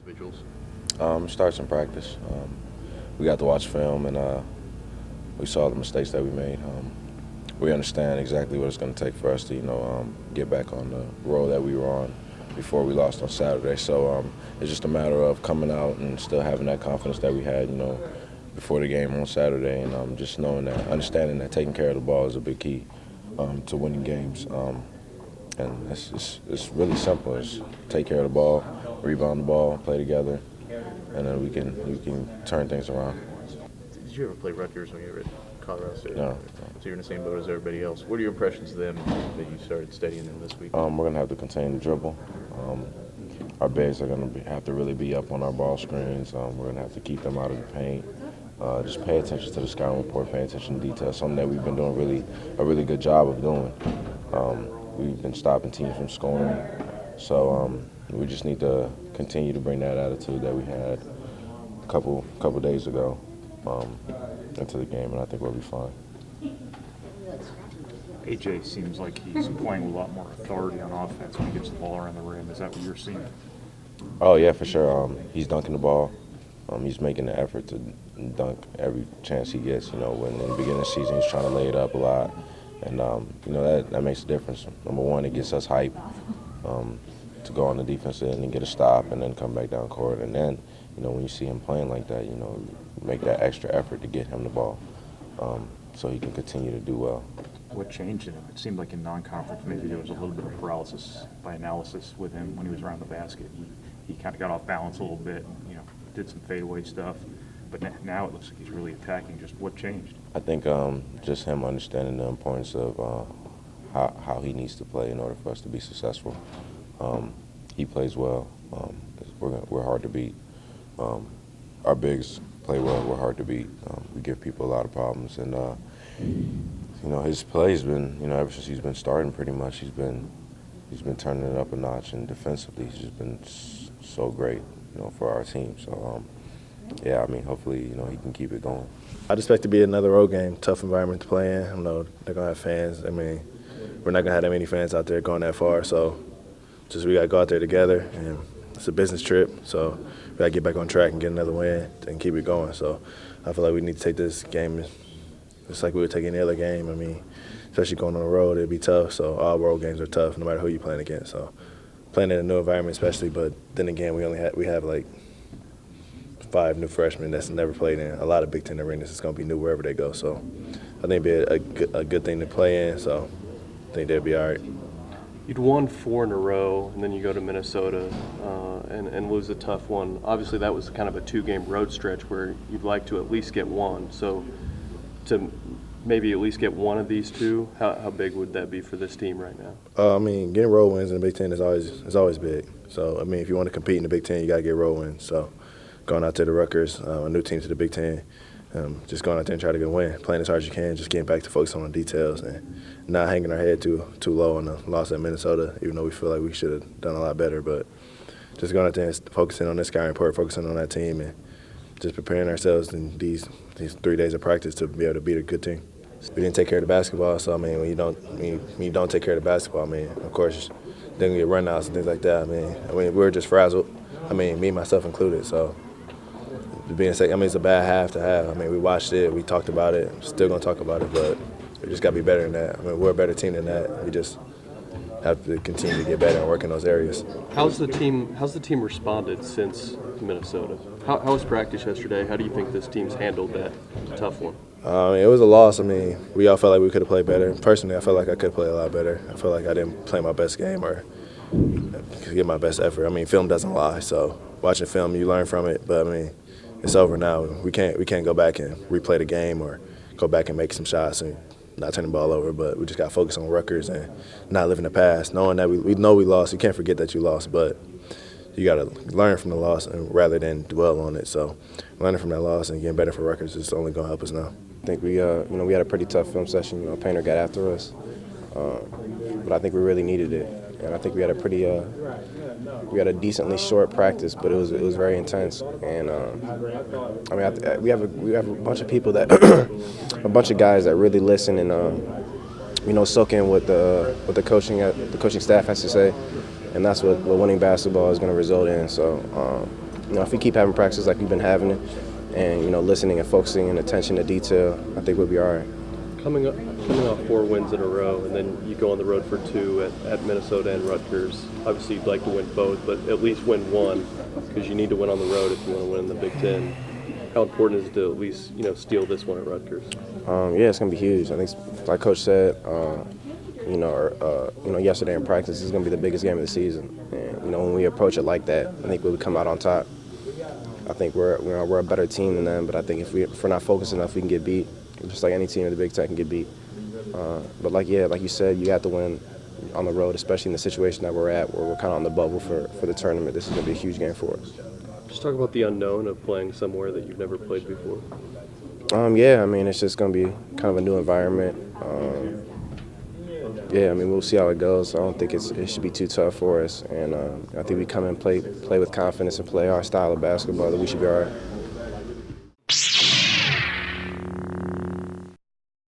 individuals? Starts in practice. We got to watch film and we saw the mistakes that we made. We understand exactly what it's going to take for us to, get back on the road that we were on before we lost on Saturday. So it's just a matter of coming out and still having that confidence that we had, before the game on Saturday, and just knowing that, understanding that taking care of the ball is a big key to winning games. And it's really simple. It's take care of the ball, rebound the ball, play together, and then we can turn things around. Did you ever play Rutgers when you were at Colorado State? No. So you're in the same boat as everybody else. What are your impressions of them that you started studying them this week? We're going to have to contain the dribble. Our bigs are going to have to really be up on our ball screens. We're going to have to keep them out of the paint. Just pay attention to the scouting report, pay attention to detail, something that we've been doing a really good job of doing. We've been stopping teams from scoring. So we just need to continue to bring that attitude that we had a couple days ago into the game, and I think we'll be fine. AJ seems like he's playing with a lot more authority on offense when he gets the ball around the rim. Is that what you're seeing? Oh, yeah, for sure. He's dunking the ball. He's making the effort to dunk every chance he gets. When in the beginning of the season he's trying to lay it up a lot. And, that makes a difference. Number one, it gets us hype to go on the defensive end and get a stop and then come back down court. And then, when you see him playing like that, make that extra effort to get him the ball so he can continue to do well. What changed in him? It seemed like in non-conference maybe there was a little bit of paralysis by analysis with him when he was around the basket. He kind of got off balance a little bit, did some fadeaway stuff. But now it looks like he's really attacking. Just what changed? I think just him understanding the importance of how he needs to play in order for us to be successful. He plays well. We're hard to beat. Our bigs play well. We're hard to beat. We give people a lot of problems. And, his play's been, ever since he's been starting pretty much, he's been turning it up a notch. And defensively, he's just been so great, for our team. So, yeah, hopefully, he can keep it going. I'd expect it to be another road game, tough environment to play in. I know they're going to have fans. We're not going to have that many fans out there going that far. So just we got to go out there together, and it's a business trip. So we got to get back on track and get another win and keep it going. So I feel like we need to take this game just like we would take any other game. Especially going on the road, it'd be tough. So all road games are tough no matter who you're playing against. So playing in a new environment especially, but then again, we have like 5 new freshmen that's never played in a lot of Big Ten arenas. It's going to be new wherever they go. So I think it'd be a good thing to play in. So I think they'll be all right. You'd won 4 in a row, and then you go to Minnesota and lose a tough one. Obviously, that was kind of a 2-game road stretch where you'd like to at least get one. So to maybe at least get one of these 2, how big would that be for this team right now? Getting road wins in the Big Ten is always big. So if you want to compete in the Big Ten, you got to get road wins. So going out to the Rutgers, a new team to the Big Ten, just going out there and try to get a win, playing as hard as you can, just getting back to focus on the details and not hanging our head too low on the loss at Minnesota, even though we feel like we should have done a lot better. But just going out there and focusing on this scouting report, focusing on that team, and just preparing ourselves in these 3 days of practice to be able to beat a good team. We didn't take care of the basketball, so when you don't take care of the basketball, of course, then you get runouts and things like that. We were just frazzled. Me, myself included. So being said, it's a bad half to have. We watched it, we talked about it, still gonna talk about it, but we just gotta be better than that. We're a better team than that. We just have to continue to get better and work in those areas. How's the team responded since Minnesota? How was practice yesterday? How do you think this team's handled that tough one? It was a loss. We all felt like we could have played better. Personally, I felt like I could have played a lot better. I felt like I didn't play my best game or give my best effort. Film doesn't lie, so watching film, you learn from it. But it's over now. We can't go back and replay the game or go back and make some shots and not turn the ball over. But we just got to focus on Rutgers and not live in the past, knowing that we know we lost. You can't forget that you lost, but you got to learn from the loss and rather than dwell on it. So learning from that loss and getting better for Rutgers is only going to help us now. I think we had a pretty tough film session. Painter got after us, but I think we really needed it. And I think we had a decently short practice, but it was very intense. And we have a bunch of people that a bunch of guys that really listen and soak in what the coaching staff has to say, and that's what winning basketball is going to result in. So if we keep having practices like we've been having it, and listening and focusing and attention to detail, I think we'll be all right. Coming off 4 wins in a row, and then you go on the road for 2 at Minnesota and Rutgers. Obviously, you'd like to win both, but at least win one, because you need to win on the road if you want to win in the Big Ten. How important is it to at least steal this one at Rutgers? Yeah, it's gonna be huge. I think, like Coach said, yesterday in practice, this is gonna be the biggest game of the season. And when we approach it like that, I think we'll come out on top. I think we're a better team than them, but I think if we're not focused enough, we can get beat. Just like any team in the Big Ten can get beat. But like you said, you have to win on the road, especially in the situation that we're at, where we're kind of on the bubble for the tournament. This is going to be a huge game for us. Just talk about the unknown of playing somewhere that you've never played before. Yeah, I mean, it's just going to be kind of a new environment. Yeah, I mean, we'll see how it goes. I don't think it should be too tough for us. And I think we come and play with confidence and play our style of basketball, that we should be all right.